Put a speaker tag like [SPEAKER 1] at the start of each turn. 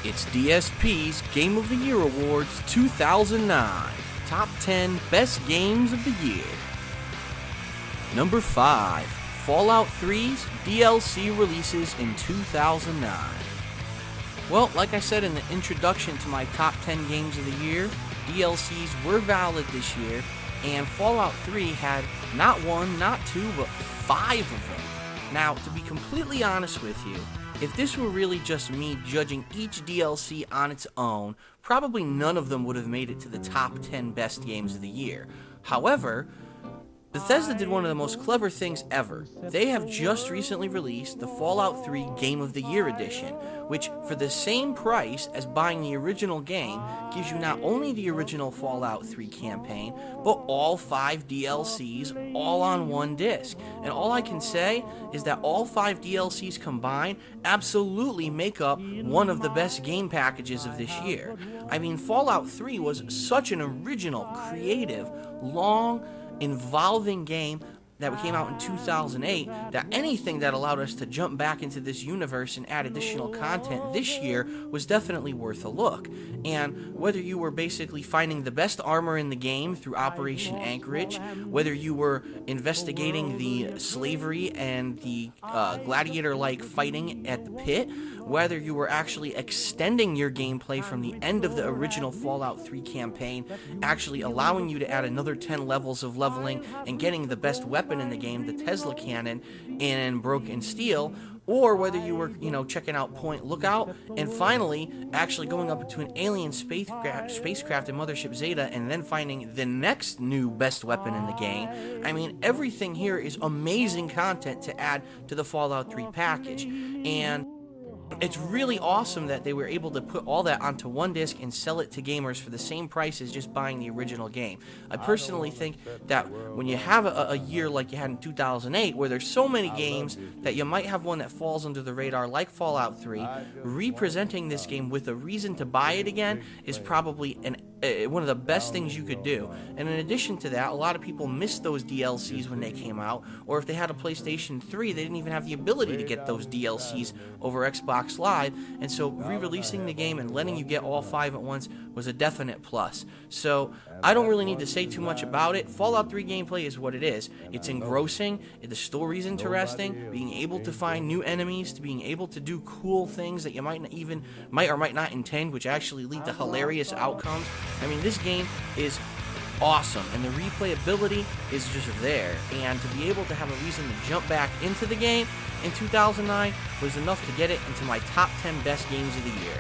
[SPEAKER 1] It's DSP's Game of the Year Awards 2009. Top 10 Best Games of the Year. Number 5. Fallout 3's DLC releases in 2009. Well, like I said in the introduction to my top 10 games of the year, DLCs were valid this year, and Fallout 3 had not one, not two, but 5 of them. Now, to be completely honest with you, if this were really just me judging each DLC on its own, probably none of them would have made it to the top 10 best games of the year. However, Bethesda did one of the most clever things ever. They have just recently released the Fallout 3 Game of the Year Edition, which, for the same price as buying the original game, gives you not only the original Fallout 3 campaign, but all 5 DLCs all on one disc. And all I can say is that all 5 DLCs combined absolutely make up one of the best game packages of this year. I mean, Fallout 3 was such an original, creative, long, involving game that came out in 2008, that anything that allowed us to jump back into this universe and add additional content this year was definitely worth a look. And whether you were basically finding the best armor in the game through Operation Anchorage, whether you were investigating the slavery and the gladiator-like fighting at the pit, whether you were actually extending your gameplay from the end of the original Fallout 3 campaign, actually allowing you to add another 10 levels of leveling and getting the best weapon in the game, the Tesla cannon in Broken Steel, or whether you were, checking out Point Lookout, and finally actually going up to an alien spacecraft in Mothership Zeta and then finding the next new best weapon in the game. I mean, everything here is amazing content to add to the Fallout 3 package, and it's really awesome that they were able to put all that onto one disc and sell it to gamers for the same price as just buying the original game. I personally think that when you have a year like you had in 2008, where there's so many games that you might have one that falls under the radar like Fallout 3, representing this game with a reason to buy it again is probably one of the best things you could do. And in addition to that, a lot of people missed those DLCs when they came out, or if they had a PlayStation 3, they didn't even have the ability to get those DLCs over Xbox Live, and so re-releasing the game and letting you get all 5 at once was a definite plus. So I don't really need to say too much about it. Fallout 3 gameplay is what it is. It's engrossing, the story's interesting, being able to find new enemies, to being able to do cool things that you might or might not intend, which actually lead to hilarious outcomes. I mean, this game is awesome, and the replayability is just there, and to be able to have a reason to jump back into the game in 2009 was enough to get it into my top 10 best games of the year.